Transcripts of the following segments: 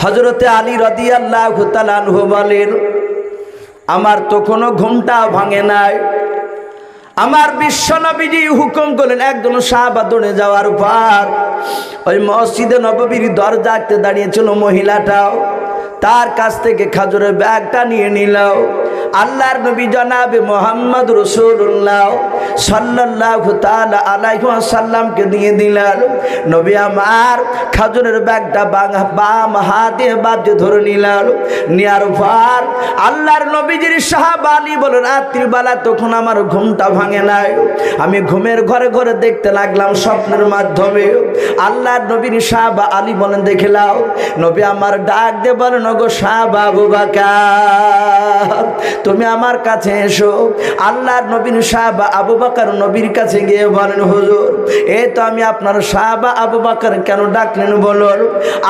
হযরতে আলী রাদিয়াল্লাহু তাআলা আনহু বলেন, আমার তো কোনো ঘুমটা ভাঙে নাই। আমার বিশ্বনবীজি হুকুম করলেন, একজন সাহাবা দৌড়ে যাওয়ার পর ওই মসজিদে নববীর দরজাতে দাঁড়িয়েছিল মহিলাটাও, তার কাছ থেকে খেজুরের ব্যাগটা নিয়ে নিল। আল্লাহর নবী জনাবে মুহাম্মদ রাসূলুল্লাহ সাল্লাল্লাহু তাআলা আলাইহি ওয়াসাল্লামকে দিয়ে দিলেন। নবী আমার খেজুরের ব্যাগটা বাম হাতে বাজে ধরে নিলেন। নেয়ার পর আল্লাহর নবীজির সাহাবা আলী বলেন, রাত্রিবেলা তখন আমার ঘুমটা ভাঙে নাই। আমি ঘুমের ঘরে ঘরে দেখতে লাগলাম স্বপ্নের মাধ্যমে। আল্লাহর নবীর সাহাবা আলী বলেন, দেখলাম নবী আমার ডাক দিয়ে বলেন, ওগো সাহাবা আবু বকর তুমি আমার কাছে এসো। আল্লাহর নবীর সাহাবা আবু বকর নবীর কাছে গিয়ে বলেন, হুজুর এই তো আমি আপনার সাহাবা আবু বকর, কেন ডাকলেন বলুন।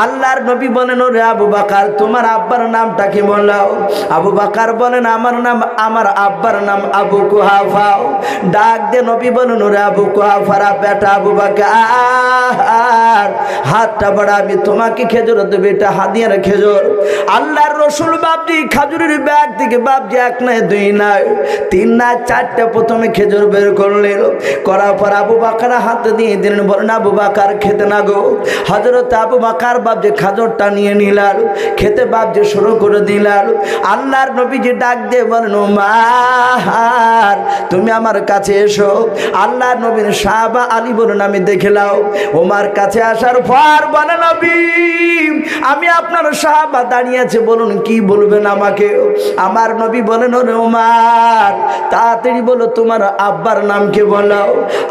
আল্লাহর নবী বলেন, ওরে আবু বকর তোমার আব্বার নামটা কি বললাও? আবু বকর বলেন, আমার আব্বার নাম আবু কুহাফা। ডাক দিয়ে নবী বলেন, ওরে আবু কুহাফার বেটা আবু বকর হাতটা বড়, আমি তোমাকে খেজুর দেব, এটা হাদিয়ার খেজুর। আল্লাহর রসুল বাপজি খেজুরের ব্যাগ থেকে বাপজি এক নয় দুই নয় তিন নয় চারটে প্রথমে খেজুর বের করলেন। করার পর আবু বকর হাতে দিয়ে দিলেন, বলেন আবু বকর খেতে না গো। হযরত আবু বকর বাপজি খেজুরটা নিয়ে নিলেন, খেতে বাপজি শুরু করে দিলেন। আল্লাহর নবীজি ডাক দিয়ে বলেন, ওমর তুমি আমার কাছে এসো। আল্লাহর নবীর সাহাবা আলী বলেন, আমি দেখলাম। ওমর কাছে আসার পর বলে, নবী আমি আপনার সাহাবা দাঁড়িয়ে আছে, বলুন কি বলবেন আমাকে। আমার নবী বলেন, ওরে ওমর তাড়াতাড়ি বলো তোমার আব্বার নাম কি বলো।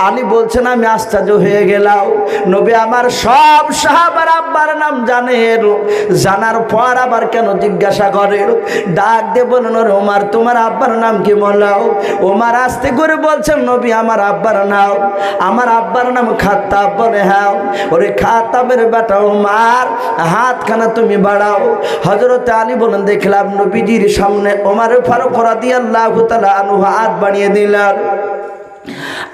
আলী বলছেন, আমি আশ্চর্য হয়ে গেলাম, নবী আমার সব সাহাবার আব্বার নাম জানেন, জানার পর আবার কেন জিজ্ঞাসা করেন। ডাক দিয়ে বলেন, ওরে ওমর তোমার আব্বার নাম কি বলো। ওমর আস্তে করে বলছেন, নবী আমার আব্বার নাম খাত্তাব। বলে, হ্যাঁ। ওরে খাত্তাবের বেটা ওমর হাতখানা তুমি বাড়াও। হযরত আলী বলেন, দেখলাম নবীজির সামনে ওমর ফারুক রাদিয়াল্লাহু তাআলা আনহু হাত বাড়িয়ে দিলেন।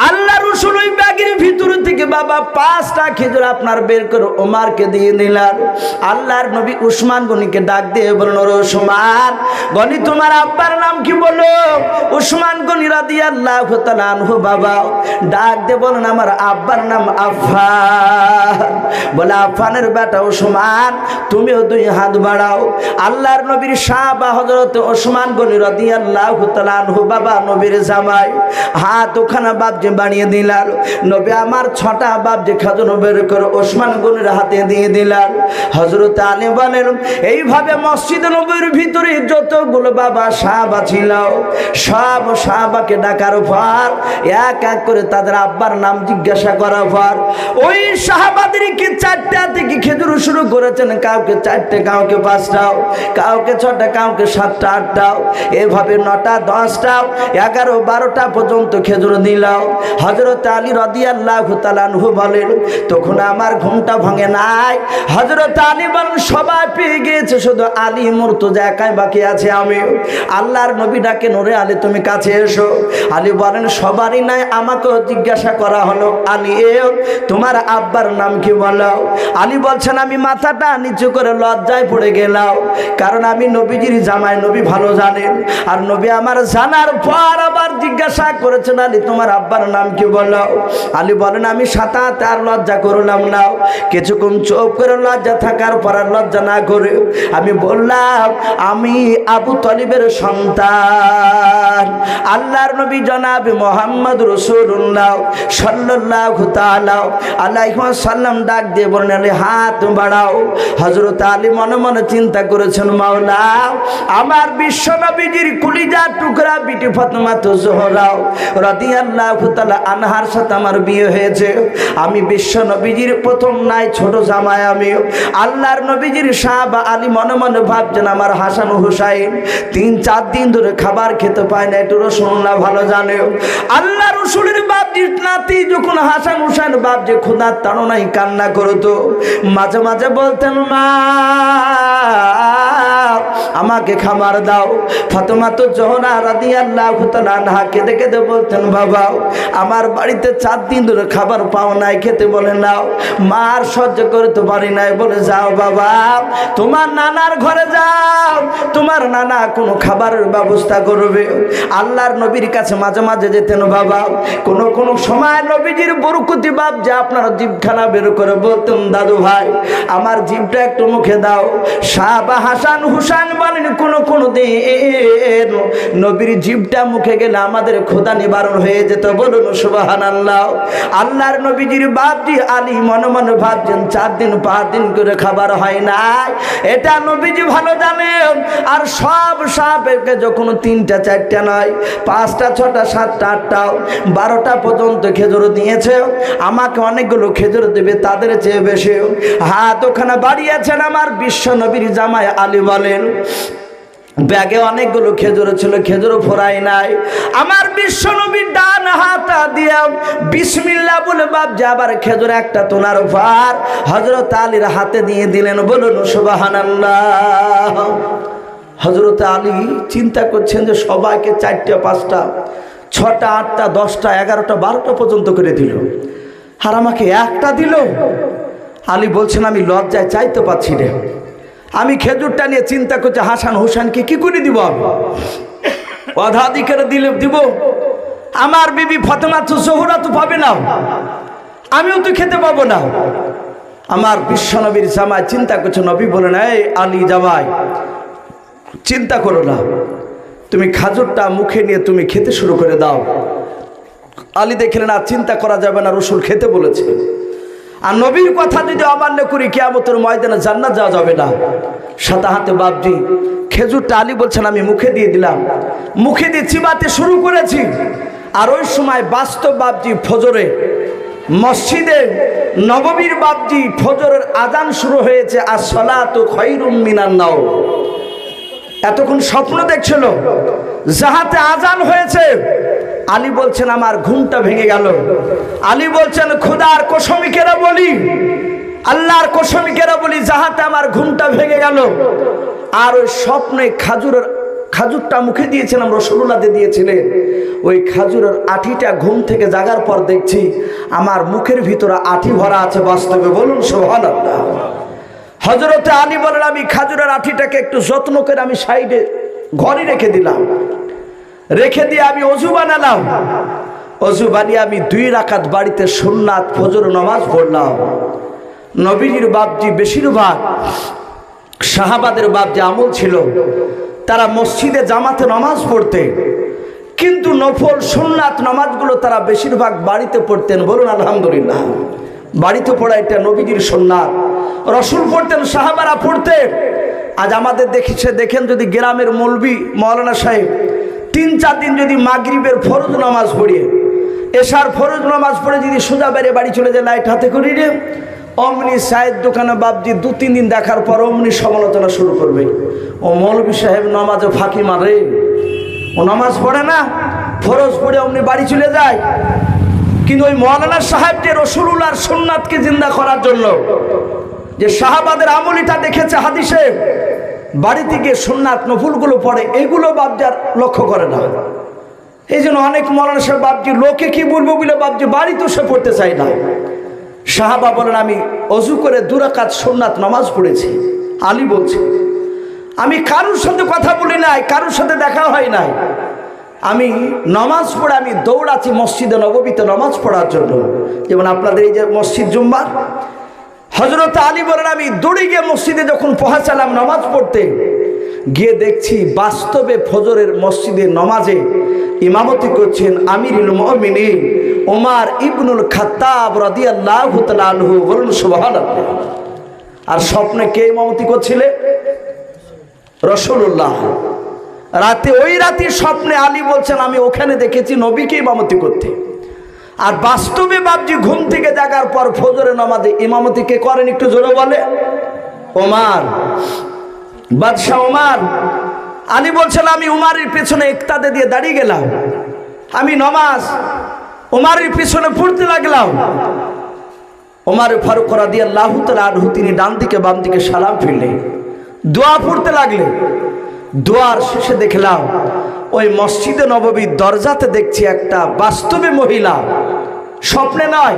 আল্লাহ রাসূল ওই ব্যাগের ভিতর থেকে বাবা 5টা খেজুর আপনার বের করে ওমরকে দিয়ে দিলেন। আল্লাহর নবী উসমান গনিকে ডাক দিয়ে বলেন, ওরে উসমান গনি তোমার আব্বার নাম কি বলো। উসমান গনি রাদিয়াল্লাহু তাআলা আনহু বাবা ডাক দিয়ে বলেন, আমার আব্বার নাম আফফান। বলে, আফফানের বেটা উসমান তুমিও 2 হাত বাড়াও। আল্লাহর নবীর সাহাবা হযরত উসমান গনি রাদিয়াল্লাহু তাআলা আনহু বাবা নবীর জামাই হাত ওখানে বাপজি বানিয়ে দিলাম। নবী আমার 6টা বাপজি খেজুর বের করে ওসমান গনির হাতে দিয়ে দিলাম। হযরত আলী বলেন, এইভাবে মসজিদ নববীর ভিতরে যতগুলো বাবা সাহাবা ছিল সব সাহাবাকে ডাকার পর এক এক করে তাদের আব্বার নাম জিজ্ঞাসা করার পর ওই সাহাবাদেরকে 4টা থেকে খেজুর শুরু করেছেন, কাউকে 4টে, কাউকে 5টাও, কাউকে 6টা, কাউকে 7টা 8টাও, এভাবে 9টা 10টা 11 12টা পর্যন্ত খেজুর দিল। হযরত আলী রাদিয়াল্লাহু তাআলা আনহু বলেন, তখন আমার ঘুমটা ভাঙে নাই। হযরত আলী বলেন, সবাই পেয়ে গিয়েছে, শুধু আলী মুর্তজা একাই বাকি আছে। আমি আল্লাহর নবী ডাকেন, ওরে আলী তুমি কাছে এসো। আলী বলেন, সবারই নাই, আমাকেও জিজ্ঞাসা করা হলো, আলী তোমার আব্বার নাম কি বলো। আলী বলছেন, আমি মাথাটা নিচু করে লজ্জায় পড়ে গেলাম, কারণ আমি নবীজির জামাই, নবী ভালো জানেন। আর নবী আমার জানার পর আবার জিজ্ঞাসা করেছেন, আলী তোমার আব্বার নাম কি বলো। আলী বলেন, আমি সাতাতে আর লজ্জা করলাম না। কিছুক্ষণ চুপ করে লজ্জা থাকার পর আর লজ্জা না করে আমি বললাম, আমি আবু তালিবের সন্তান। আল্লাহর নবী জনাবে মুহাম্মদ রাসূলুল্লাহ সাল্লাল্লাহু তাআলা আলাইহি ওয়াসাল্লাম ডাক দিয়ে বলেন, আলী হাত বাড়াও। হযরত আলী মনে মনে চিন্তা করেছেন, মাওলা আমার বিশ্ব নবীজির কলিজার টুকরা বিটি ফাতেমা জোহরা রাদিয়াল্লাহু তাআলা আনহার সাথে আমার বিয়ে হয়েছে। আমি বিশ্ব নবীজির প্রথম নাই ছোট জামাই। আমি আল্লাহর নবীজির সাহাবা আলী মনে মনে ভাবছেন, আমার হাসান হুসাইন 3-4 দিন ধরে খাবার খেতে পায় না, একটু রাসূলুল্লাহ ভালো জানে। আল্লাহ রাসূলের বাপজির নাতি যখন হাসান হুসাইন বাপজি ক্ষুধার তাড়নায় কান্না করতো, মাঝে মাঝে বলতেন, মা আমাকে খাবার দাও। ফাতেমা তো জোহরা রাদিয়াল্লাহু তাআলা আনহা কেঁদে কেঁদে বলতেন, বাবা আমার বাড়িতে 4 দিন ধরে খাবার পাও নাই, খেতে বলে নাও। মা আর সহ্য করতে পারি নাই, বলে যাও বাবা তোমার নানার ঘরে যাও, তোমার নানা কোনো খাবারের ব্যবস্থা করবে। আল্লাহর নবীর কাছে মাঝে মাঝে যেতেন বাবা। কোনো সময় নবীজির বরকতি বাপ যে আপনার জিভখানা বের করে বলতেন, দাদু ভাই আমার জিভটা একটু মুখে দাও। সাহাবা হাসান হুসাইন বলেন কোনো দিন নবীর জিভটা মুখে গেলে আমাদের ক্ষুধা নিবারণ হয়ে যেত। বলুন সুবহানাল্লাহ। আল্লাহর নবীজির বাপজি আলী মনে মনে ভাবছেন 4 দিন 5 দিন করে খাবার হয় না, এটা নবীজি ভালো জানেন। আর সব সাহাবাকে যখন 3টা 4টা নয় 5টা 6টা 7টা 8টা 12টা পর্যন্ত খেজুর দিয়েছে, আমাকে অনেকগুলো খেজুর দেবে তাদের চেয়ে বেশি। হাত ওখানে বাড়িয়েছেন আমার বিশ্ব নবীর জামাই আলী বলেন, ব্যাগে অনেকগুলো খেজুর ছিল, খেজুরও ফোরাই নাই। আমার বিশ্ব নবীর ডান হাতটা দিয়ে বিসমিল্লাহ বলে বাপ যে আবার খেজুর একটা তোলার ভার হযরত আলীর হাতে দিয়ে দিলেন। বলুন সুবহানাল্লাহ। হযরত আলী চিন্তা করছেন যে সবাইকে 4টা 5টা 6টা 8টা 10টা 11টা 12টা পর্যন্ত করে দিল, আর আমাকে একটা দিল। আলী বলছেন আমি লজ্জায় চাইতে পাচ্ছি রে। আমি খেজুরটা নিয়ে চিন্তা করছি হাসান হুসাইনকে কি করে দিব, অধাধিকার দিলে দিব। আমার বিবি ফাতেমা তো জোহরা তো পাবে না, আমিও তো খেতে পাবো না। আমার বিশ্ব নবীর জামাই চিন্তা করছে। নবী বলেন, এই আলী জামাই চিন্তা করো না, তুমি খাজুরটা মুখে নিয়ে তুমি খেতে শুরু করে দাও। আলী দেখলেন আর চিন্তা করা যাবে না, রসুল খেতে বলেছে। আর নবীর কথা যদি অমান্য করি কিয়ামতের ময়দানে জান্নাত যাওয়া যাবে না। সাথে হাতে বাপজি খেজুরটা আলী বলছেন আমি মুখে দিয়ে দিলাম, মুখে দিয়ে চিবাতে শুরু করেছি। আর ওই সময় বাস্তব বাপজি ফজরে মসজিদে নববীর বাপজি ফজরের আজান শুরু হয়েছে, আর সালাতু খায়রুম মিনান নাওম। এতক্ষণ স্বপ্ন দেখছিল, যাহাতে আজান হয়েছে। আলী বলছেন আমার ঘুমটা ভেঙে গেল। আলী বলছেন খোদার কসমিকেরা বলি, আল্লাহর কসমিকেরা বলি, যাহাতে আমার ঘুমটা ভেঙে গেল। আর ওই স্বপ্নে খাজুরটা মুখে দিয়েছিলাম, রাসূলুল্লাহ দিয়েছিলেন। ওই খাজুরের আঠিটা ঘুম থেকে জাগার পর দেখছি আমার মুখের ভিতরে আঠি ভরা আছে বাস্তবে। বলুন সুবহানাল্লাহ। হযরতে আলী বলেন আমি খাজুরের আঠিটাকে একটু যত্ন করে আমি সাইডে ঘরে রেখে দিলাম। রেখে দিয়ে আমি অজু বানালাম। অজু বানিয়ে আমি 2 রাকাত বাড়িতে সুন্নাত ফজর নামাজ পড়লাম। নবীজির বাপজি বেশিরভাগ সাহাবাদের বাপজি আমল ছিল, তারা মসজিদে জামাতে নামাজ পড়তে, কিন্তু নফল সুন্নাত নামাজগুলো তারা বেশিরভাগ বাড়িতে পড়তেন। বলুন আলহামদুলিল্লাহ। বাড়িতে পড়া এটা নবীজির সুন্নাত। রসুল পড়তেন, সাহাবারা পড়তেন। আজ আমাদের দেখেন যদি গ্রামের মৌলবি মাওলানা সাহেব 3-4 দিন যদি মাগরিবের ফরজ নামাজ পড়িয়ে এশার ফরজ নামাজ পড়ে যদি সোজা বাইরে বাড়ি চলে যায় লাইট হাতে করি রে, অমনি সাহেব দোকানে বাপজি 2-3 দিন দেখার পর অমনি সমালোচনা শুরু করবে। ও মৌলবি সাহেব নামাজে ফাঁকি মারে, ও নামাজ পড়ে না, ফরজ পড়ে অমনি বাড়ি চলে যায়। কিন্তু ওই মাওলানা সাহেব যে রাসূলুল্লাহর সুন্নাতকে জিন্দা করার জন্য যে সাহাবাদের আমলিটা দেখেছে হাদিসে, বাড়িতে গিয়ে সুন্নাত নফলগুলো পড়ে, এগুলো বাপজার লক্ষ্য করে না। এই জন্য অনেক মাওলানা সাহেব বাপজি লোকে কি বলবো বলে বাপজি বাড়িতেও সে পড়তে চায় না। সাহাবা বলেন আমি অজু করে 2 রাকাত সুন্নাত নামাজ পড়েছি। আলী বলছে আমি কারোর সাথে কথা বলি নাই, কারোর সাথে দেখা হয় নাই, আমি নামাজ পড়ে আমি দৌড়াচ্ছি মসজিদে নববীতে নামাজ পড়ার জন্য। যেমন আপনাদের এই যে মসজিদ জুম্মার, হযরত আলী বলেন আমি দৌড়ে গিয়ে মসজিদে যখন পৌঁছালাম নামাজ পড়তে, গিয়ে দেখছি বাস্তবে ফজরের মসজিদে নামাজে ইমামতি করছেন আমিরুল মুমিনিন ওমর ইবনুল খাত্তাব রাদিয়াল্লাহু তাআলা আনহু। বলুন সুবহানাল্লাহ। আর স্বপ্নে কে ইমামতি করছিলেন? রাসূলুল্লাহ। রাতে ওই রাতে স্বপ্নে আলী বলছেন আমি ওখানে দেখেছি নবীকে ইমামতি করতে। আর বাস্তবে বাপজি ঘুম থেকে জাগার পর ফজরের নামাজে ইমামতি কে করেন একটু জোরে বলে? ওমর, বাদশাহ ওমর। আলী বলছেন আমি উমারের পেছনে ইক্তাদে দিয়ে দাঁড়িয়ে গেলাম, আমি নামাজ উমারের পেছনে পড়তে লাগলাম। ওমর ফারুক রাদিয়াল্লাহু তাআলা আনহু তিনি ডান দিকে বাম দিকে সালাম ফিরলেন, দোয়া পড়তে লাগলেন। দোয়ার শেষে দেখলাম ওই মসজিদে নববীর দরজাতে দেখছি একটা বাস্তবে মহিলা, স্বপ্নে নয়,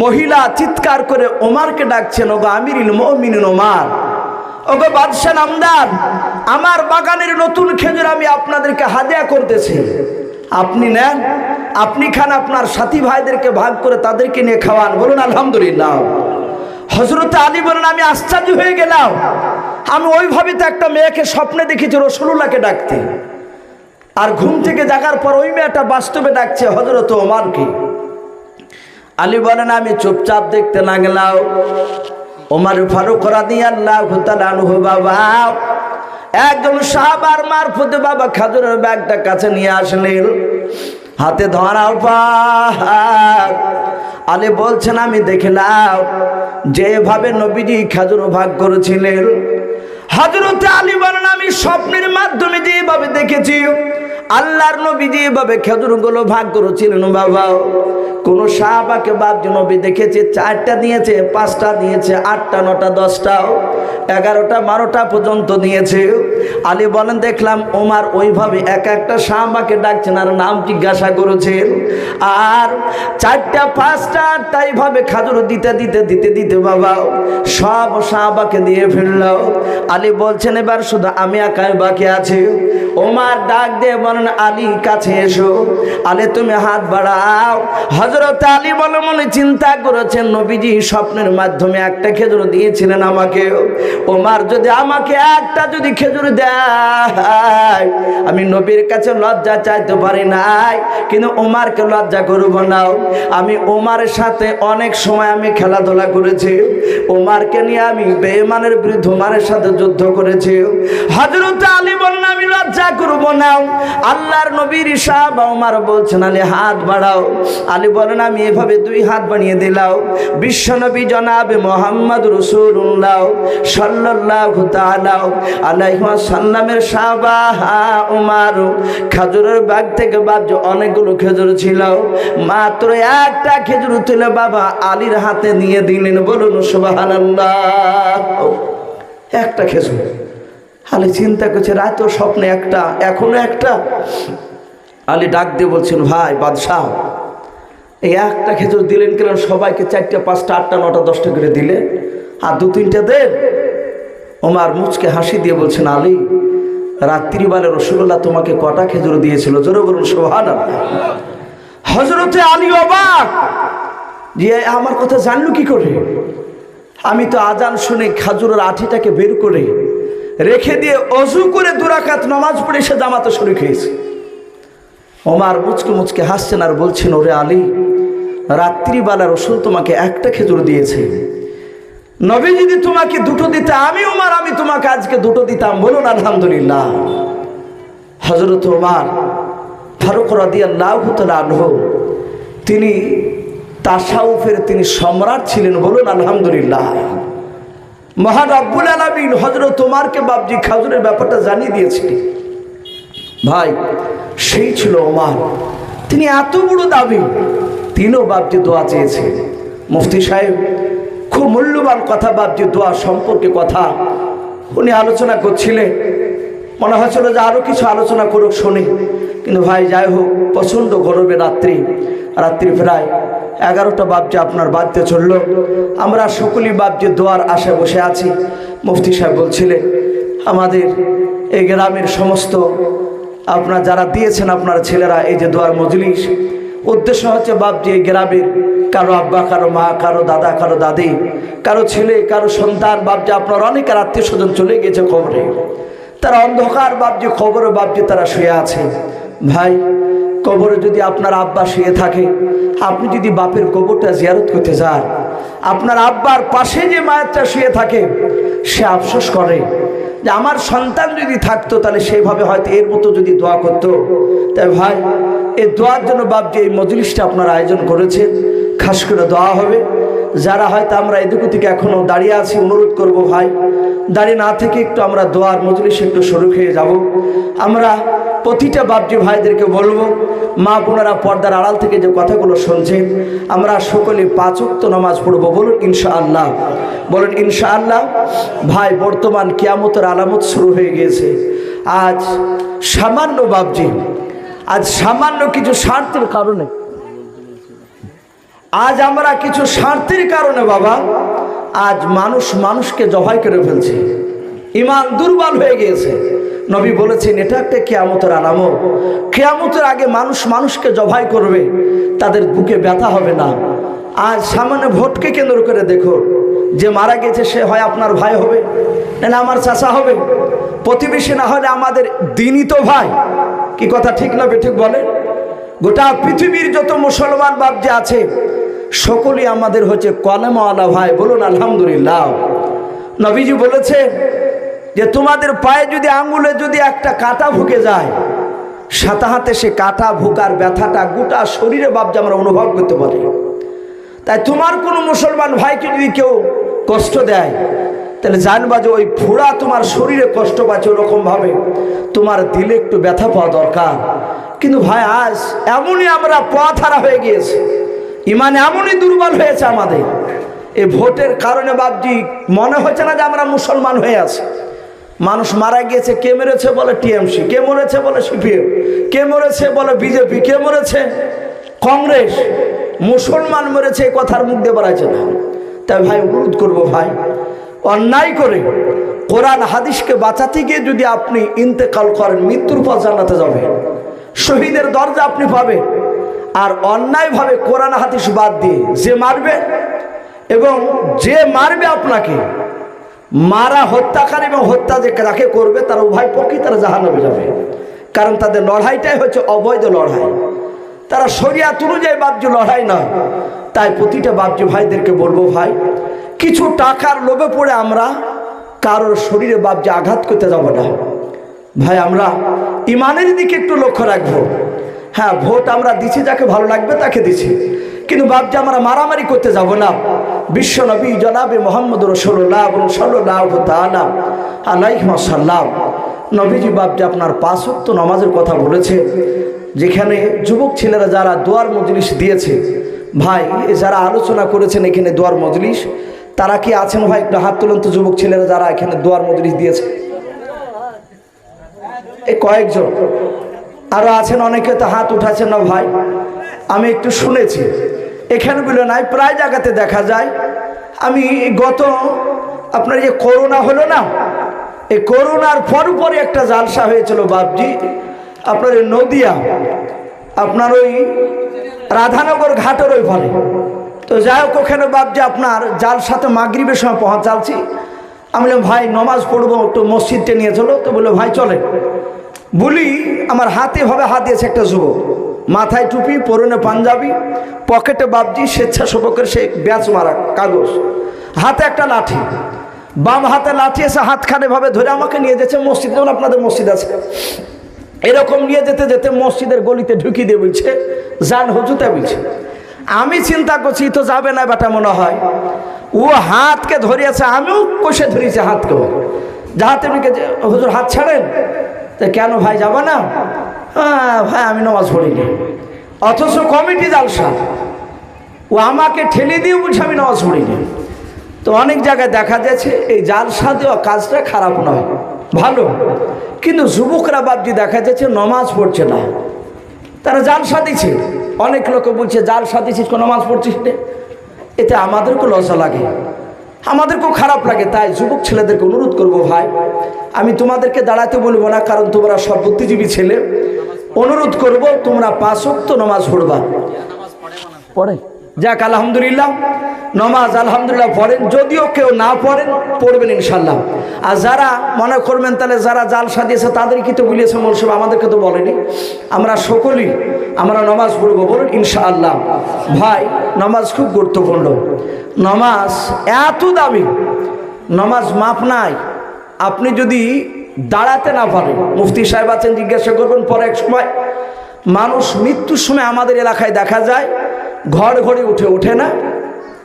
মহিলা চিৎকার করে ওমরকে ডাকছেন, ওগো আমিরুল মুমিনিন ওমর, ওগো বাদশা নামদার, আমার বাগানের নতুন খেজুর আমি আপনাদেরকে হাদিয়া করতেছি, আপনি নেন, আপনি খান, আপনার সাথী ভাইদেরকে ভাগ করে তাদেরকে নিয়ে খাওয়ান। বলুন আলহামদুলিল্লাহ। হযরত আলী বলেন আমি আশ্চর্য হয়ে গেলাম, আমি ওইভাবে তো একটা মেয়েকে স্বপ্নে দেখেছি রাসূলুল্লাহকে ডাকতে, আর ঘুম থেকে জাগার পর ওই মেয়েটা বাস্তবে ডাকছে হযরত ওমরকে। আলী বলেন আমি চুপচাপ দেখতে লাগলাম। ওমর ফারুক রাদিয়াল্লাহু তাআলা আনহু বাবা একজন সাহাবার মারফতে বাবা খেজুরের ব্যাগটা কাছে নিয়ে আসলেন, হাতে ধরাও পাহাড়। আলী বলছেন আমি দেখলাম যেভাবে নবীজি খেজুর ভাগ করেছিলেন, হযরত আলী বলেন আমি স্বপ্নের মাধ্যমে যেভাবে দেখেছি আল্লাহর নবী যেভাবে খেজুরগুলো ভাগ করেছিলেন বাবা, কোন সাহাবাকে বাপজি নবী দেখেছে 4টা দিয়েছে, 5টা দিয়েছে, 8টা 9টা 10টা 11টা 12টা পর্যন্ত দিয়েছে। আলী বলেন দেখলাম ওমর ওইভাবে এক একটা সাহাবাকে ডাকছেন আর নাম জিজ্ঞাসা করেছেন, আর 4টা 5টা 8টা এইভাবে খেজুর দিতে দিতে দিতে দিতে বাবা সব সাহাবাকে দিয়ে ফেলল। আলী বলছেন এবার শুধু আমি একাই বাকি আছি। ওমর ডাক দিয়ে বলেন আলী কাছে এসো। আলী তুমি হাত বাড়াও। হযরত আলী বলে মনে চিন্তা করেছেন নবীজি স্বপ্নের মাধ্যমে একটা খেজুর দিয়েছিলেন আমাকে, ওমর যদি আমাকে একটা যদি খেজুর দেয় আমি নবীর কাছে লজ্জা চাইতে পারি নাই, কিন্তু ওমরকে লজ্জা করব না। আমি ওমরের সাথে অনেক সময় আমি খেলাধুলা করেছি, ওমরকে নিয়ে আমি বেঈমানের বিরুদ্ধে ওমরের সাথে যুদ্ধ করেছি। হযরত আলী বলেন আমি লজ্জা করব না। আল্লাহর নবীর সাহাবা ওমর বলছেন আলী হাত বাড়াও। আলী বলেন আমি এভাবে 2 হাত বানিয়ে দিলাম। বিশ্বনবী জনাবে মুহাম্মদ রাসূলুল্লাহ সাল্লাল্লাহু তাআলা আলাইহি ওয়াসাল্লামের সাহাবা ওমর খেজুরের বাগ থেকে বাবজি অনেকগুলো খেজুর ছিল, মাত্র একটা খেজুর তুলে বাবা আলীর হাতে নিয়ে দিলেন। বলুন সুবহানাল্লাহ। একটা খেজুর। আলী চিন্তা করছে রাতেও স্বপ্নে একটা, এখনো একটা। আলী ডাক দিয়ে বলছেন ভাই বাদশাহ এই একটা খেজুর দিলেন কেন? সবাইকে 4টা 5টা 8টা 9টা 10টা করে দিলে, আর 2-3টা দেন। ওমর মুচকে হাসি দিয়ে বলছেন আলী রাত্রিবেলা রাসূলুল্লাহ তোমাকে কটা খেজুর দিয়েছিল? জোরে বলুন সুবহানাল্লাহ। হযরতে আলী অবাক যে আমার কথা জানলো কি করে? আমি তো আজান শুনে খেজুরের আঠিটাকে বের করে রেখে দিয়ে অজু করে 2 রাকাত নামাজ পড়ে সে জামাতে শরীক হয়েছে। ওমর মুচকে মুচকে হাসছেন আর বলছেন ওরে আলী রাত্রিবেলা রাসূল তোমাকে একটা খেজুর দিয়েছে, নবী যদি তোমাকে 2টো দিতে আমি ওমর আমি তোমাকে আজকে 2টো দিতাম। বলুন আলহামদুলিল্লাহ। হযরত ওমর ফারুক রাদিয়াল্লাহু তাআলা আনহু তিনি তাসাউফের তিনি সম্রাট ছিলেন। বলুন আলহামদুলিল্লাহ। মহান রব্বুল আলামিন হযরত ওমরকে বাবজি খেজুরের ব্যাপারটা জানিয়ে দিয়েছিলেন। ভাই সেই ছিল ওমর, তিনি এত বড় দাবি, তিনিও বাবজি দোয়া চেয়েছে। মুফতি সাহেব খুব মূল্যবান কথা বাবজি দোয়া সম্পর্কে কথা উনি আলোচনা করছিলেন, মনে হচ্ছিল যে আরও কিছু আলোচনা করুক শুনি, কিন্তু ভাই যাই হোক প্রচণ্ড গরমে রাত্রি প্রায় 11টা বাবজি আপনার বাড়তে চললো। আমরা সকলেই বাবজি দোয়ার আশায় বসে আছি। মুফতি সাহেব বলছিলেন আমাদের এই গ্রামের সমস্ত আপনার যারা দিয়েছেন আপনার ছেলেরা এই যে দোয়ার মজলিস, উদ্দেশ্য হচ্ছে বাবজি এই গ্রামের কারো আব্বা কারো মা কারো দাদা কারো দাদি কারো ছেলে কারো সন্তান বাবজি আপনার অনেকের আত্মীয় স্বজন চলে গেছে কবরে, তারা অন্ধকার বাবজি কবরে বাবজি তারা শুয়ে আছে। ভাই কবরে যদি আপনার আব্বা শুয়ে থাকে, আপনি যদি বাপের কবরটা জিয়ারত করতে যান, আপনার আব্বার পাশে যে মায়েরটা শুয়ে থাকে সে আফসোস করে যে আমার সন্তান যদি থাকতো তাহলে সেইভাবে হয়তো এর মতো যদি দোয়া করতো। তাই ভাই এই দোয়ার জন্য বাবজি এই মজলিসটা আপনারা আয়োজন করেছেন, খাস করে দোয়া হবে। যারা হয়তো আমরা এদিক থেকে এখনও দাঁড়িয়ে আছি অনুরোধ করব ভাই দাঁড়িয়ে না থেকে একটু আমরা দোয়ার মজলিসে একটু শরীক হয়ে যাব। আমরা প্রতিটা বাবজি ভাইদেরকে বলবো, মা বোনেরা পর্দার আড়াল থেকে যে কথাগুলো শুনছেন আমরা সকলে 5 ওয়াক্ত নামাজ পড়বো। বলুন ইনশাআল্লাহ, বলুন ইনশাআল্লাহ। ভাই বর্তমান কিয়ামতের আলামত শুরু হয়ে গিয়েছে। আজ সামান্য বাবজি, আজ সামান্য কিছু স্বার্থের কারণে, আজ আমরা কিছু স্বার্থের কারণে বাবা আজ মানুষ মানুষকে জবাই করে ফেলছে, ঈমান দুর্বল হয়ে গিয়েছে। নবী বলেছেন এটা একটা কিয়ামতের আলামত। কিয়ামতের আগে মানুষ মানুষকে জবাই করবে, তাদের বুকে ব্যথা হবে না। আজ সামান্য ভোটকে কেন্দ্র করে দেখো, যে মারা গেছে সে হয় আপনার ভাই হবে, না আমার চাচা হবে, প্রতিবেশী না হলে আমাদের দিনই তো ভাই। কি কথা ঠিক না বেঠিক বলে? গোটা পৃথিবীর যত মুসলমান বাপ যে আছে সকলেই আমাদের হচ্ছে কলেমাওয়ালা ভাই। বলুন আলহামদুলিল্লাহ। নবীজি বলেছে যে তোমাদের পায়ে যদি আঙ্গুলে যদি একটা কাঁটা ঢুকে যায়, সাথে হাতে সে কাঁটা ভুকার ব্যথাটা গোটা শরীরে বাপ যে আমরা অনুভব করতে পারি। তাই তোমার কোনো মুসলমান ভাইকে যদি কেউ কষ্ট দেয়, তাহলে জানবা যে ওই ফোড়া তোমার শরীরে কষ্ট পাচ্ছে, ওরকম ভাবে তোমার দিলে একটু ব্যথা পাওয়া দরকার। কিন্তু ভাই আজ এমনই আমরা পথ হারা হয়ে গিয়েছে, ইমান এমনই দুর্বল হয়েছে আমাদের এই ভোটের কারণে বাপজি মনে হচ্ছে না যে আমরা মুসলমান হয়ে আছি। মানুষ মারা গিয়েছে, কে মেরেছে বলে টিএমসি, কে মরেছে বলে সিপিএম, কে মরেছে বলে বিজেপি, কে মরেছে কংগ্রেস। মুসলমান মরেছে এই কথার মুখ দিয়ে বেড়াচ্ছে না। তাই ভাই অনুরোধ করবো ভাই, অন্যায় করে কোরআন হাদিসকে বাঁচাতে গিয়ে যদি আপনি ইন্তেকাল করেন, মৃত্যুর পর জান্নাতে যাবেন, শহীদের দরজা আপনি পাবেন। আর অন্যায়ভাবে কোরআন হাদিস বাদ দিয়ে যে মারবে এবং যে মারবে আপনাকে, মারা হত্যাকারী এবং হত্যা যে যাকে করবে তারা উভয় পক্ষই তারা জাহান্নামে যাবে। কারণ তাদের লড়াইটাই হচ্ছে অবৈধ লড়াই, তারা শরিয়াত অনুযায়ী বাপজি লড়াই নয়। তাই প্রতিটা বাপজি ভাইদেরকে বলবো ভাই, কিছু টাকার লোভে পড়ে আমরা কারোর শরীরে বাপজি আঘাত করতে যাব না ভাই। আমরা ইমানের দিকে একটু লক্ষ্য রাখবো। হ্যাঁ, ভোট আমরা দিচ্ছি, যাকে ভালো লাগবে তাকে দিচ্ছি, কিন্তু বাপজি আমরা মারামারি করতে যাব না। বিশ্ব নবী জনাবে মোহাম্মদ রাসূলুল্লাহ সাল্লাল্লাহু তাআলা আলাইহি ওয়াসাল্লাম নবীজি বাপজি আপনার 5 ওয়াক্ত নামাজের কথা বলেছে। যেখানে যুবক ছেলেরা যারা দোয়ার মজলিস দিয়েছে ভাই, যারা আলোচনা করেছেন এখানে দোয়ার মজলিস, তারা কি আছেন ভাই? একটু হাত তুলুন তো যুবক ছেলেরা যারা এখানে দোয়ার মজলিস দিয়েছে। এই কয়েকজন আরো আছেন, অনেকে তো হাত উঠাচ্ছেন না ভাই। আমি একটু শুনেছি, এখানে বলে নাই, প্রায় জায়গাতে দেখা যায়। আমি গত আপনার যে করোনা হলো না, এই করোনার পরপরই একটা জালসা হয়েছিল বাপজি আপনার এই নদিয়া, আপনার ওই রাধানগর ঘাটের ওই ফলে। তো যাই হোক, ওখানে বাপজি আপনার জালসাতে মাগরিবের সময় পৌঁছাচ্ছি। আমি বললাম ভাই নমাজ পড়বো, একটু মসজিদটা নিয়ে চলো। তো বললো ভাই চলে। বলি আমার হাতে ভাবে হাত দিয়েছে একটা যুবক, মাথায় টুপি, পরনে পাঞ্জাবি, পকেটে বাপজি স্বেচ্ছাসেবকের সে ব্যাচ মারা কাগজ, হাতে একটা লাঠি, বাম হাতে লাঠি এসে হাতখানে ভাবে ধরে আমাকে নিয়ে যাচ্ছে মসজিদ, যেমন আপনাদের মসজিদ আছে এরকম নিয়ে যেতে যেতে মসজিদের গলিতে ঢুকিয়ে দিয়ে বলছে যান হুজুতে বলছে। আমি চিন্তা করছি তো যাবে না বেটা মনে হয়। ও হাতকে ধরিয়েছে, আমিও কষে ধরিয়েছি হাতকেও, যাহাতে হুজুর হাত ছাড়েন। তো কেন ভাই যাবা না? ভাই আমি নামাজ পড়িনি। অথচ কমিটি জালসা, ও আমাকে ঠেলে দিয়ে বলছে আমি নামাজ পড়িনি। তো অনেক জায়গায় দেখা যাচ্ছে এই জালসা দেওয়া কাজটা খারাপ নয়, ভালো। কিন্তু যুবকরা বাপজি দেখা যাচ্ছে নমাজ পড়ছে না, তারা জালসা দিচ্ছে। অনেক লোকে বলছে জালসা দিচ্ছিস, নমাজ পড়ছিস না। এতে আমাদেরকেও লজ্জা লাগে, আমাদেরকেও খারাপ লাগে। তাই যুবক ছেলেদেরকে অনুরোধ করব ভাই, আমি তোমাদেরকে দাঁড়াতে বলবো না, কারণ তোমরা সব বুদ্ধিজীবী ছেলে। অনুরোধ করব তোমরা 5 ওয়াক্ত নামাজ পড়বা। পড়ে যাক আলহামদুলিল্লাহ, নামাজ আলহামদুলিল্লাহ পড়েন। যদিও কেউ না পড়েন, পড়বেন ইনশাল্লাহ। আর যারা মনে করবেন তাহলে যারা জালসা দিয়েছে তাদেরকে তো বলিয়েছে মৌলসভা, আমাদেরকে তো বলেনি। আমরা সকলেই আমরা নামাজ পড়বো, বলুন ইনশাআল্লাহ। ভাই নামাজ খুব গুরুত্বপূর্ণ, নামাজ এত দামি, নামাজ মাপ নাই। আপনি যদি দাঁড়াতে না পারেন, মুফতি সাহেব আছেন জিজ্ঞাসা করবেন পরে। এক সময় মানুষ মৃত্যুর সময় আমাদের এলাকায় দেখা যায় ঘর ঘরে উঠে না,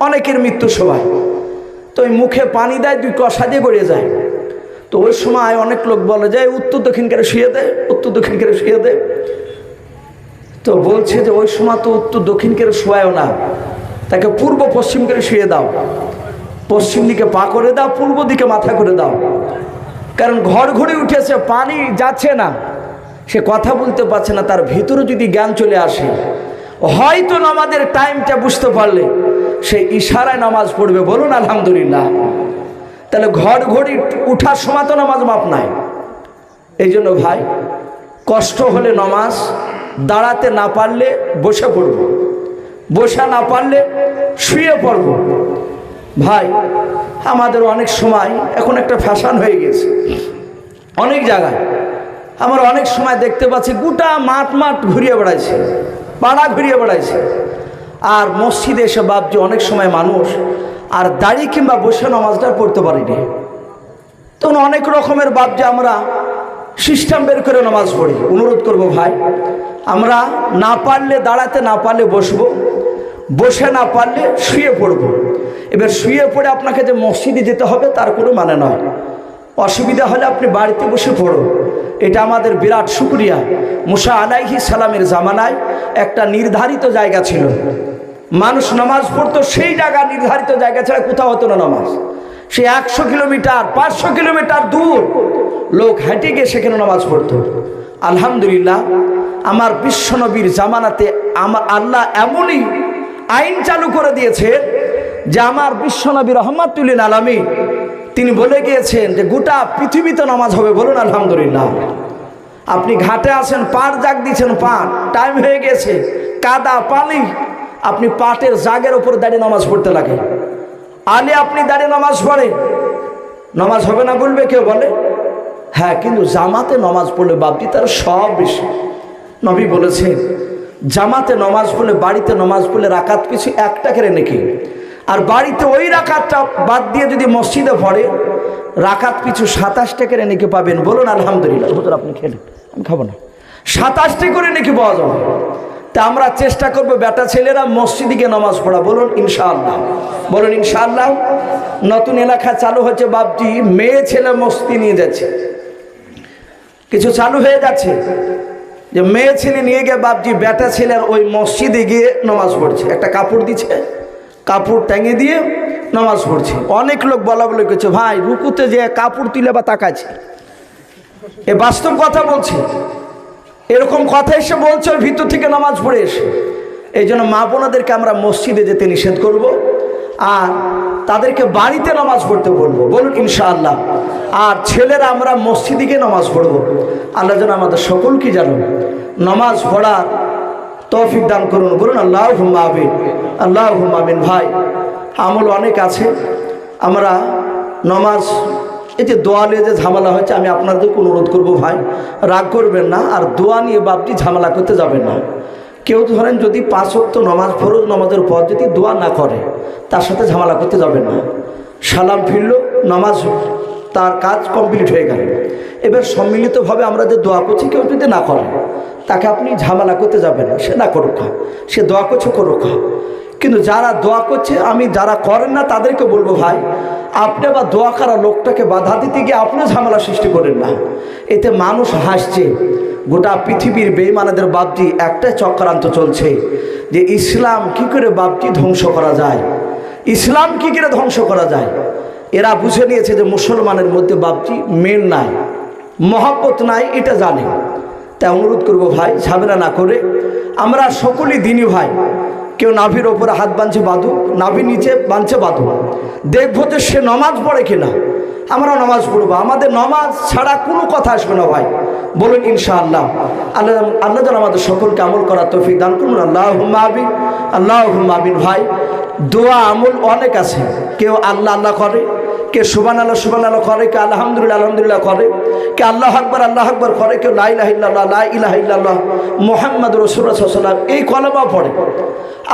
অনেকের মৃত্যুর সময় তো ওই মুখে পানি দেয়, 2 কষা দিয়ে গড়িয়ে যায়। তো ওই সময় অনেক লোক বলে যে উত্তর দক্ষিণ করে শুয়ে দেয়, উত্তর দক্ষিণ করে শুয়ে দেয়। তো বলছে যে ওই সময় তো উত্তর দক্ষিণ করে শোয়াও না, তাকে পূর্ব পশ্চিম করে শুয়ে দাও, পশ্চিম দিকে পা করে দাও, পূর্ব দিকে মাথা করে দাও। কারণ ঘর ঘুরে উঠেছে, পানি যাচ্ছে না, সে কথা বলতে পারছে না, তার ভিতরে যদি জ্ঞান চলে আসে, হয়তো নামাজের টাইমটা বুঝতে পারলে সে ইশারায় নামাজ পড়বে। বলুন আলহামদুলিল্লাহ। তাহলে ঘর ঘড়ি উঠার সময় তো নামাজ মাপ নাই। এই জন্য ভাই, কষ্ট হলে নামাজ দাঁড়াতে না পারলে বসে পড়ব, বসা না পারলে শুয়ে পড়ব। ভাই, আমাদের অনেক সময় এখন একটা ফ্যাশন হয়ে গেছে, অনেক জায়গায় আমরা অনেক সময় দেখতে পাচ্ছি গোটা মাঠ মাঠ ঘুরিয়ে বেড়াইছে, পাড়া ঘুরিয়ে বেড়াইছে। আর মসজিদে এসে ভাবছি অনেক সময় মানুষ আর দাঁড়িয়ে কিংবা বসে নামাজটা পড়তে পারিনি। তখন অনেক রকমের ভাবছি আমরা সিস্টেম বের করে নামাজ পড়ি। অনুরোধ করব ভাই, আমরা না পারলে দাঁড়াতে, না পারলে বসবো, বসে না পারলে শুয়ে পড়ব। এবার শুয়ে পড়ে আপনাকে যে মসজিদে যেতে হবে তার কোনো মানে নয়। অসুবিধা হলে আপনি বাড়িতে বসে পড়ো। এটা আমাদের বিরাট শুকরিয়া। মুসা আলাইহিস সালামের জামানায় একটা নির্ধারিত জায়গা ছিল, মানুষ নামাজ পড়তো সেই জায়গা, নির্ধারিত জায়গা ছাড়া কোথাও হতো না নামাজ। সে 100 কিলোমিটার 500 কিলোমিটার দূর লোক হেঁটে গিয়ে সেখানে নামাজ পড়তো। আলহামদুলিল্লাহ, আমার বিশ্বনবীর জামানাতে আমার আল্লাহ এমনই আইন চালু করে দিয়েছে যে আমার বিশ্বনবী রহমাতুল লিল আলামিন তিনি বলে গিয়েছেন যে গোটা পৃথিবীতে নামাজ হবে। বলুন আলহামদুলিল্লাহ। আপনি ঘাটে আসেন, পাড় জাগ দিচ্ছেন, পাট টাইম হয়ে গেছে, কাদা পানি, আপনি পাটের জাগের উপর দাঁড়িয়ে নামাজ পড়তে লাগে। আলে আপনি দাঁড়িয়ে নামাজ পড়ে, নামাজ হবে না বলবে কেউ? বলে হ্যাঁ, কিন্তু জামাতে নামাজ পড়লে বাপজি তার সব বেশি। নবী বলেছেন জামাতে নামাজ পড়লে, বাড়িতে নামাজ পড়লে রাকাত পিছু 1 টাকার নাকি, আর বাড়িতে ওই রাকাতটা বাদ দিয়ে যদি মসজিদে পড়ে রাকাত পিছু 27 টাকার নাকি পাবেন। বলুন আলহামদুলিল্লাহ। হুজুর আপনি খেলেন, আমি খাবো না। 27 টাকা করে নাকি পাওয়া যাবে। তা আমরা চেষ্টা করব বেটা ছেলেরা মসজিদে গিয়ে নামাজ পড়া। বলুন ইনশাআল্লাহ, বলুন ইনশাআল্লাহ। নতুন এলাকা চালু হচ্ছে বাপজি, মেয়ে ছেলে মসজিদে নিয়ে যাচ্ছে, কিছু চালু হয়ে যাচ্ছে যে মেয়ে ছেলে নিয়ে গিয়ে বাপজি বেটা ছেলের ওই মসজিদে গিয়ে নামাজ পড়ছে। একটা কাপড় দিচ্ছে, কাপড় টাঙিয়ে দিয়ে নামাজ পড়ছে। অনেক লোক বলা বলে করছে ভাই রুকুতে যে কাপড় তুলে বা তাকাচ্ছে, এ বাস্তব কথা বলছে। এরকম কথা এসে বলছে ওর ভিতর থেকে নামাজ পড়ে এসে। এই জন্য মা বোনাদেরকে আমরা মসজিদে যেতে নিষেধ করব, আর তাদেরকে বাড়িতে নামাজ পড়তে বলবো। বলুন ইনশাআল্লাহ। আর ছেলেরা আমরা মসজিদে গিয়ে নামাজ পড়বো। আল্লাহ যেন আমাদের সকলকে জানুন নামাজ পড়ার তৌফিক দান করুন। বলুন আল্লাহুম্মা আমিন, আল্লাহুম্মা আমিন। ভাই, আমল অনেক আছে। আমরা নামাজ, এই যে দোয়া নিয়ে যে ঝামেলা হয়েছে, আমি আপনাদেরকে অনুরোধ করবো ভাই রাগ করবেন না, আর দোয়া নিয়ে বাপটি ঝামেলা করতে যাবেন না। কেউ ধরেন যদি 5 ওয়াক্ত নামাজ, ফরজ নামাজের পর যদি দোয়া না করে, তার সাথে ঝামেলা করতে যাবেন না। সালাম ফিরলো, নামাজ তার কাজ কমপ্লিট হয়ে গেল। এবার সম্মিলিতভাবে আমরা যে দোয়া করছি, কেউ যদি না করে তাকে আপনি ঝামেলা করতে যাবেন না। সে না করুক, সে দোয়া করছে করুক। কিন্তু যারা দোয়া করছে, আমি যারা করেন না তাদেরকে বলবো ভাই আপনি বা দোয়া করা লোকটাকে বাধা দিতে গিয়ে আপনি ঝামেলা সৃষ্টি করেন না। এতে মানুষ হাসছে। গোটা পৃথিবীর বেঈমানদের বাপজি একটাই চক্রান্ত চলছে যে ইসলাম কি করে বাপজি ধ্বংস করা যায়, ইসলাম কি করে ধ্বংস করা যায়। এরা বুঝে নিয়েছে যে মুসলমানের মধ্যে বাপজি মেল নাই, মহব্বত নাই, এটা জানে। তাই অনুরোধ করবো ভাই ঝামেলা না করে আমরা সকলেই দিনী ভাই। কেউ নাভির ওপরে হাত বাঁধছে বাঁধু, নাভির নিচে বাঁধছে বাঁধু, দেখবো যে সে নামাজ পড়ে কিনা, আমরা নামাজ পড়বো। আমাদের নামাজ ছাড়া কোনো কথা আসবে না ভাই। বলুন ইনশাআল্লাহ। আল্লাহ আল্লাহ যেন আমাদের সকলকে আমল করার তৌফিক দান করুন। আল্লাহুম্মা আমিন, আল্লাহুম্মা আমিন। ভাই, দোয়া আমল অনেক আছে। কেউ আল্লাহ আল্লাহ করে, কে সুবহানাল্লাহ করে, কে আলহামদুলিল্লাহ আলহামদুলিল্লাহ করে, কে আল্লাহ আকবার করে, কেউ লা ইলাহা ইল্লাল্লাহ লা ইলাহা ইল্লাল্লাহ মুহাম্মাদুর রাসূলুল্লাহ সাল্লাল্লাহু আলাইহি ওয়াসাল্লাম এই কলেমা পড়ে।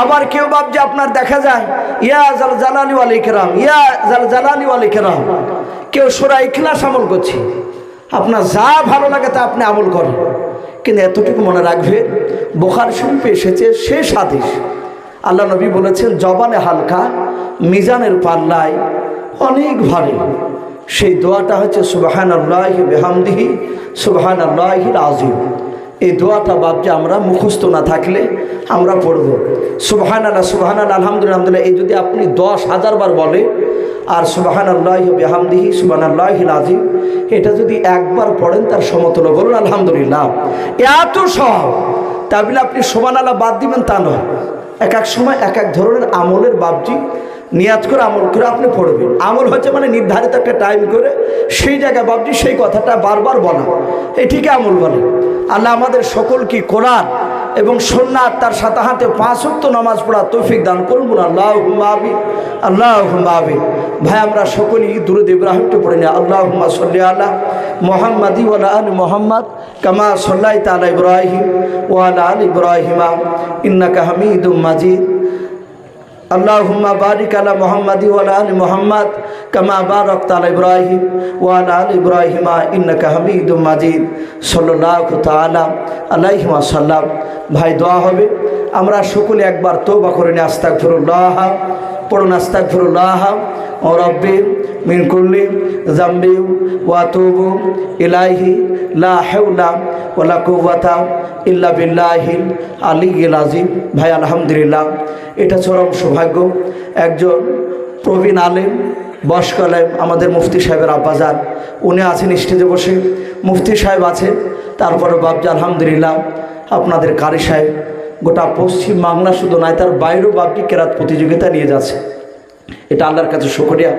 আবার কেউ যে আপনার দেখা যায় ইয়া জাল জালালি ওয়াল ইকরাম, ইয়া জাল জালালি ওয়াল ইকরাম, কেউ সূরা ইখলাস আমল করছে। আপনার যা ভালো লাগে তা আপনি আমল করেন, কিন্তু এতটুকু মনে রাখবে বুখারী শরীফে এসেছে শেষ হাদিস, আল্লাহ নবী বলেছেন জবানে হালকা, মিজানের পাল্লায় অনেক ভারী। সেই দোয়াটা হচ্ছে সুবহানাল্লাহি বিহামদিহি সুবহানাল্লাহিল আযীম। এই দোয়াটা বাপজি আমরা মুখস্থ না থাকলে আমরা পড়ব। সুবহানাল্লাহ সুবহানাল্লাহ আলহামদুলিল্লাহ আলহামদুলিল্লাহ এই যদি আপনি 10,000 বার বলে, আর সুবহানাল্লাহি ওয়া বিহামদিহি সুবহানাল্লাহিল আযীম এটা যদি একবার পড়েন তার সমতুল্য। বলুন আলহামদুলিল্লাহ। এত সব তাহলে আপনি সুবহানাল্লাহ বাদ দিবেন তা নয়। এক এক সময় এক এক ধরনের আমলের বাপজি নিয়াত করে আমল করে আপনি পড়বেন। আমল হচ্ছে মানে নির্ধারিত একটা টাইম করে সেই জায়গায় বাপজি সেই কথাটা বারবার বলা, এটিকে আমল বলে। আল্লাহ আমাদের সকল কি কোরআন এবং সুন্নাত তার সাথে হাতে 5 ওয়াক্ত নামাজ পড়া তৌফিক দান করুন। আল্লাহুম্মা আমিন, আল্লাহুম্মা আমিন। ভাই আমরা সকলেই দুরূদ ইব্রাহিমটা পড়ে নিই। আল্লাহুম্মা সাল্লি আলা মুহাম্মাদি ওয়া আলা আলি মুহাম্মাদ কামা সাল্লাইতা আলা ইব্রাহিম ওয়া আলা আলি ইব্রাহিম ইন্নাকা হামিদুম মাজিদ। আল্লাহুম্মা বারিক আলা মুহাম্মাদি ওয়া আলা আলি মুহাম্মাদ কামা বারাকতা আলা ইব্রাহিম ওয়া আলা আলি ইব্রাহিম ইন্নাকা হামিদুম মাজিদ। সাল্লাল্লাহু তাআলা আলাইহি ওয়াসাল্লাম। ভাই দোয়া হবে, আমরা সকলে একবার তওবা করে নিই। আস্তাগফিরুল্লাহ পড়ুন। আস্তাগফিরুল্লাহ ওয়া রাব্বি মিন কুল্লি যামবি ওয়া আতুবু ইলাইহি লা হাওলা ওয়া লা কুওয়াতা ইল্লা বিল্লাহিল আলিয়্যিল আযীম। ভাই আলহামদুলিল্লাহ এটা চরম সৌভাগ্য। একজন প্রবীণ আলেম বয়স্ক আলেম আমাদের মুফতি সাহেবের আব্বাজান, উনি আছেন স্টেজে বসে, মুফতি সাহেব আছেন, তারপরে বাপজি আলহামদুলিল্লাহ আপনাদের কারি সাহেব গোটা পশ্চিম বাংলা শুধু নয় তার বাইরেও বাপজি কেরাত প্রতিযোগিতা নিয়ে যাচ্ছে। এটা আল্লাহর কাছে শুকরিয়া।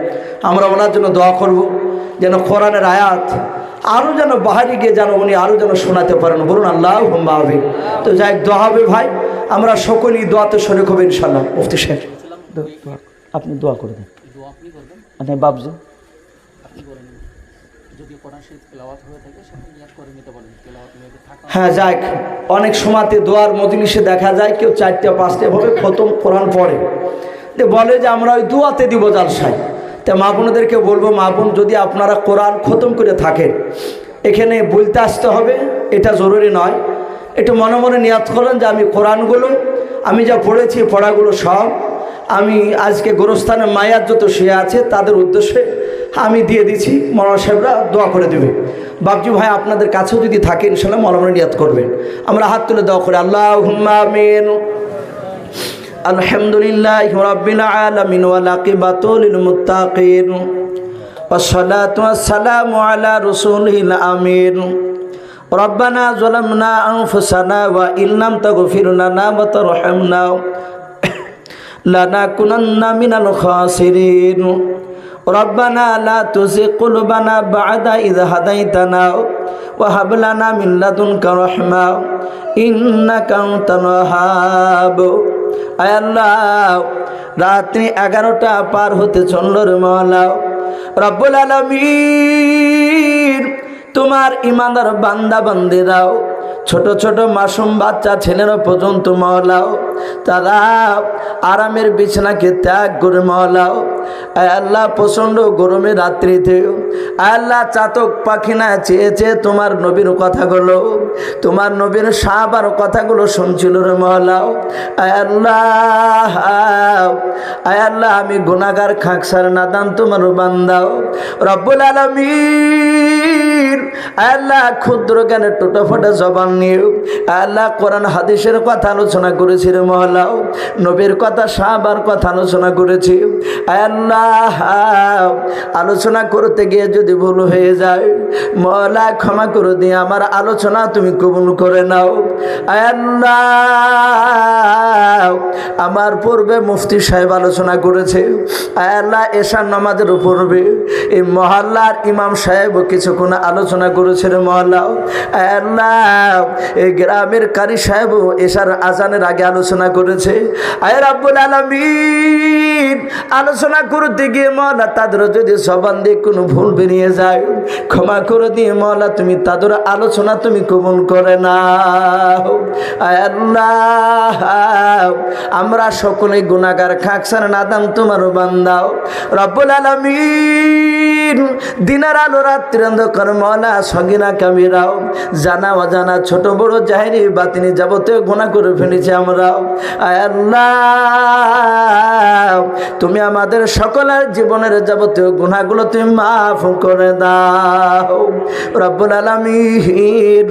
আমরা ওনার জন্য দোয়া করব যেন কোরআনের আয়াত আরও যেন বাহারি গিয়ে যেন উনি আরও যেন শোনাতে পারেন। বলুন আল্লাহুম্মা আমিন। তো যাই দোয়া হবে ভাই, আমরা সকলেই দোয়াতে শরীক হব ইনশাআল্লাহ। মুফতি সাহেব আপনি দোয়া করে দেন। আপনি বাবজি হ্যাঁ যাক, অনেক সময়তে দোয়ার মজলিসে দেখা যায় কেউ 4টা 5টা এভাবে খতম কোরআন পড়ে, বলে যে আমরা ওই দোয়াতে দিব জালসায়। তা মা বোনদেরকে বলবো, মা বোন যদি আপনারা কোরআন খতম করে থাকেন এখানে বলতে আসতে হবে, এটা জরুরি নয়। একটু মনে মনে নিয়াত করেন যে আমি কোরআনগুলো আমি যা পড়েছি পড়াগুলো সব আমি আজকে গোরস্থানের মায়ার যত শুয়ে আছে তাদের উদ্দেশ্যে আমি দিয়ে দিচ্ছি। মৌলানা সাহেবরা দোয়া করে দেবে। বাবজি ভাই আপনাদের কাছেও যদি থাকে ইনশাআল্লাহ মনে মনে নিয়াত করবেন। আমরা হাত তুলে দোয়া করি। আল্লাহুম্মা আমিন। আলহামদুলিল্লাহি রাব্বিল আলামিন ওয়াল আকিবাতু লিল মুত্তাকিন ওয়াসসালাতু ওয়াসসালামু আলা রাসূলিল আমিন। রব্বানা যালামনা আনফুসানা ওয়া ইল্লাম তাগফির লানা ওয়া তারহামনা লানাকুনান্না মিনাল খাসিরিন। রব্বানা লা তুযিগ কুলুবানা বা'দা ইয হাদাইতানা ওয়া হাব লানা মিন লাদুনকা রাহমা ইন্নাকা আনতাল ওয়াহ্হাব। আয় আল্লাহ, রাত্রি 11টা পার হতে চলল রে মাওলা রব্বুল আলামিন। তোমার ইমানদার বান্দা বান্দিরাও ছোট ছোট মাসুম বাচ্চা ছেলেরা পর্যন্ত মাওলাও তারা আরামের বিছানাকে ত্যাগ করে মাওলাও আয় আল্লাহ প্রচণ্ড গরমে রাত্রিতে আয় আল্লাহ চাতক পাখি না চেয়েছে তোমার নবীর কথাগুলো, তোমার নবীর সাহাবার কথাগুলো শুনছিল রে মাওলাও। আয় আল্লাহ, আয় আল্লাহ আমি গুনাহগার খাকসার নাদান তোমার বান্দাও রব্বুল আলামিন। আয় আল্লাহ ক্ষুদ্র জ্ঞানে টোটাফোটা জবান নিয়ে আয় আল্লাহ কোরআন হাদিসের কথা আলোচনা করেছি রে মহলাও, নবীর কথা সাহাবার কথা আলোচনা করেছি। আয় আল্লাহ আলোচনা করতে গিয়ে যদি ভুল হয়ে যায় মহলা ক্ষমা করে দিয়ে আমার আলোচনা তুমি কবুল করে নাও। আয় আল্লাহ আমার পূর্বে মুফতি সাহেব আলোচনা করেছে, আয় আল্লাহ এশার নামাজের পূর্বে এই মহল্লার ইমাম সাহেব কিছুক্ষণ আলোচনা করেছে রে মহল্লাও। আয় আল্লাহ এই গ্রামের কারি সাহেব এশার আজানের আগে আলোচনা করেছে। আয় রাব্বুল আলামিন আলোচনা করতে গিয়ে মহল্লা তাদের যদি জবান দিয়ে কোনো ভুল বেরিয়ে যায় ক্ষমা করে দিয়ে মহল্লা তুমি তাদের আলোচনা তুমি কবুল করে নাও। আয় আল্লাহ আমরা সকলে গুনাহগার খাকসার নাদাম তোমার বান্দাও রব্বুল আলামিন। দিনের আলো রাত্রির অন্ধকার মওলা সগীরা কাবিরাও জানা অজানা ছোট বড় জাহেরি বাতিনি যাবতীয় গুনাহ করে ফেলেছি আমরাও। আয় আল্লাহ তুমি আমাদের সকলের জীবনের যাবতীয় গুনাহগুলো তুমি মাফ করে দাও রব্বুল আলামিন।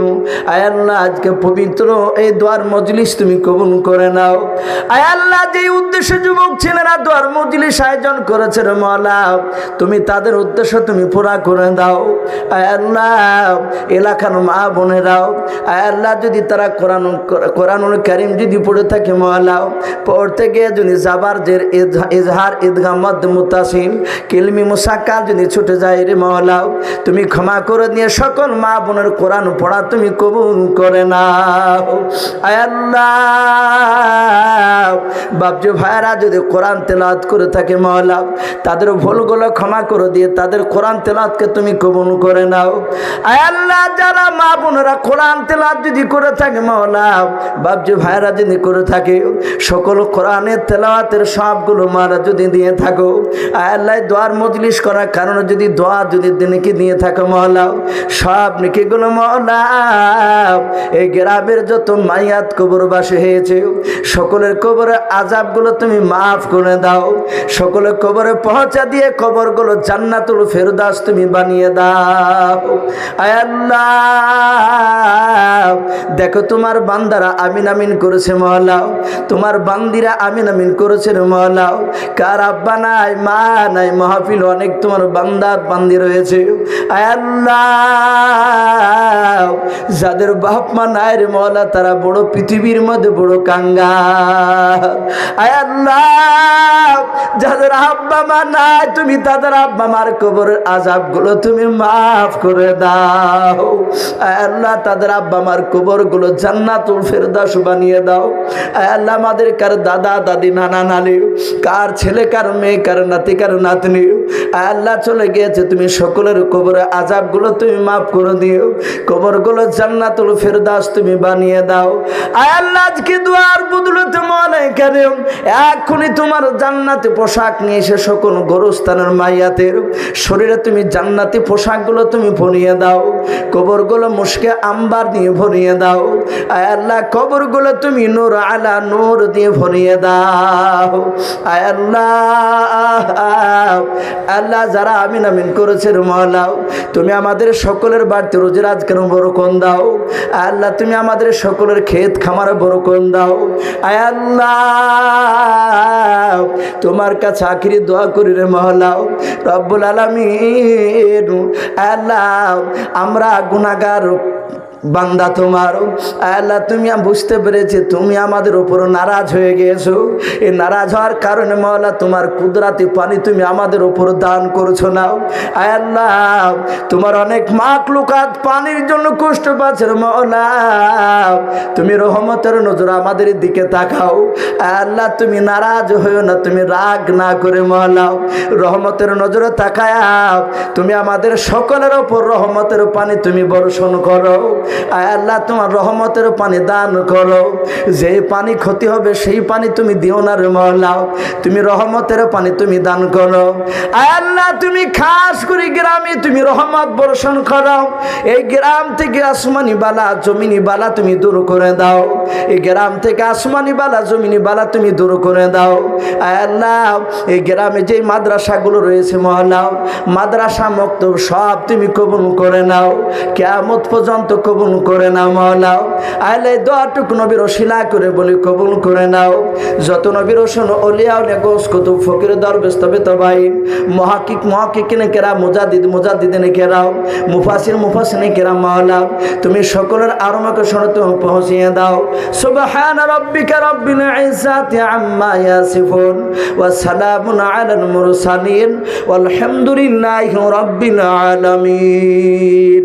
আয় আল্লাহ আজকে পবিত্র এই দোয়ার মজলিস তুমি কবুল করে নাও। আয় আল্লাহ যে উদ্দেশ্যে যুবক ছেলেরা দোয়ার মজলিস আয়োজন করেছে রে মওলা, তুমি তাদের উদ্দেশ্য তুমি পুরা করে দাও। আয় আল্লাহ এলাকার মা বোনেরাও আয় আল্লাহ যদি তারা কোরআনুল কারীম যদি পড়ে থাকে মওলা, পড়তে গিয়ে যদি জাবারজের ইজহার ঈদগাম মদ মুতাসিল কিলমি মুসাক্কা যদি ছুটে যায় রে মওলা, তুমি ক্ষমা করে দিয়ে সকল মা বোনের কোরআন পড়া তুমি কবুল করে নাও। আয় আল্লাহ বাপজি ভাইরা যদি কোরআন তেলাওয়াত করে থাকে মওলা, তাদের ভুলগুলো ক্ষমা করে দিয়ে তাদের কোরআন তেলাওয়াতকে তুমি কবুল করে নাও। আয় আল্লাহ যারা মা বোনেরা কোরআন তেলাওয়াত যদি করে থাকে মওলা, বাপজি ভাইরা যদি করে থাকে সকল কোরআনের তেলাওয়াতের সবগুলো মারা যদি দিয়ে থাকো, আয় আল্লাহ দোয়ার মজলিস করার কারণে যদি দোয়া যদি নেকি দিয়ে থাকো মওলা, সব নেকিগুলো মওলা এই গ্রামের যত মাইয়াত কবরবাসী হয়েছে সকলের কবরের আযাবগুলো তুমি মাফ করে দাও। সকলের কবরে পৌঁছা দিয়ে কবরগুলো জান্নাতুল ফেরদাউস তুমি বানিয়ে দাও। আয় আল্লাহ দেখো তোমার বান্দারা আমিন আমিন করেছে মওলা, তোমার বান্দিরা আমিন আমিন করেছে মওলা। কার আব্বা নাই মা নাই, মাহফিল অনেক তোমার বান্দা বান্দি রয়েছে। আয় আল্লাহ যাদের বাপ মা নাই রে মওলা, তারা বড় পৃথিবীর মধ্যে বড় কাঙ্গাল। আয় আল্লাহ যাদের আব্বা মা নাই, তুমি তাদের আব্বা মার কবরের আযাবগুলো তুমি মাফ করে দাও। আয় আল্লাহ তাদের আব্বা মার কবরগুলো জান্নাতুল ফেরদাউস বানিয়ে দাও। আয় আল্লাহ আমাদের কার দাদা দাদি নানা নানি, কার ছেলে কার মেয়ে কার নাতি কার নাতনি আয় আল্লাহ চলে গিয়েছে, তুমি সকলের কবরের আযাবগুলো তুমি মাফ করে দিও। কবরগুলো জান্নাতুল ফেরদাউস তুমি বানিয়ে দাও। আয় আল্লাহ আজকে দুয়ার বদলতে মনে কারিম এখনই তোমার জান্নাতি পোশাক নিয়ে এসে সকল গোরস্থানের মাইয়াতের শরীরে তুমি জান্নাতি পোশাকগুলো তুমি পরিয়ে দাও। কবরগুলো মুশকে আম্বার দিয়ে ভরিয়ে দাও। আয় আল্লাহ কবরগুলো তুমি নূর আলা নূর দিয়ে ভরিয়ে দাও। আয় আল্লাহ আল্লাহ যারা আমিন আমিন করেছে মওলা, তুমি আমাদের সকলের বাড়িতে রোজের আজকের বরকত দাও। আল্লাহ তুমি আমাদের সকলের ক্ষেত খামারে বরকত দাও। আয় আল্লাহ তোমার কাছে আখিরি দোয়া করি রে মওলা রব্বুল আলামিন। আল্লাহ আমরা গুনাহগার বান্দা তোমার, আল্লাহ তুমি বুঝতে পেরেছি তুমি আমাদের উপর নারাজ হয়ে গিয়েছো। এই নারাজ হওয়ার কারণে মওলা তোমার কুদরতি পানি তুমি আমাদের উপর দান করছো না। আল্লাহ তোমার অনেক মাখলুকাত পানির জন্য কষ্ট পাচ্ছে মওলা, তুমি রহমতের নজর আমাদের দিকে তাকাও। আল্লাহ তুমি নারাজ হয়েও না, তুমি রাগ না করে মওলা রহমতের নজরে তাকায়া তুমি আমাদের সকলের উপর রহমতের পানি তুমি বর্ষণ করো। আয় আল্লাহ তোমার রহমতের পানি দান করো। যে পানি ক্ষতি হবে সেই পানি তুমি দিও না রে মওলা, তুমি রহমতের পানি তুমি দান করো। আয় আল্লাহ তুমি খাস করে গ্রামে তুমি রহমত বর্ষণ করো। এই গ্রাম থেকে আসমানি বালা জমিনি বালা তুমি দূর করে দাও। এই গ্রাম থেকে আসমানি বালা জমিনি বালা তুমি দূর করে দাও। আয় আল্লাহ এই গ্রামে যে মাদ্রাসাগুলো রয়েছে মওলা, মাদ্রাসা মক্তব সব তুমি কবুল করে নাও। কিয়ামত পর্যন্ত কবুল করে নাও মওলা। আলে দোয়াটুকু নবীর ওসিলা করে বলি কবুল করে নাও। যত নবীর ওসন ওলিয়া গোস কুতুব ফকির দরবেশ তবে তবাইন মুহাক্কিকিনে কেরাম মুজাদ্দিদিনে কেরাম মুফাসসিরিনে কেরাম মওলা তুমি সকলের আরমাকে শরতে পৌঁছিয়ে দাও। সুবহান রাব্বিকা রাব্বিল ইজ্জাতি আম্মা ইয়াসিফুন ওয়া সালামুন আলাল মুরসালিন ওয়াল হামদুলিল্লাহি রাব্বিল আলামিন।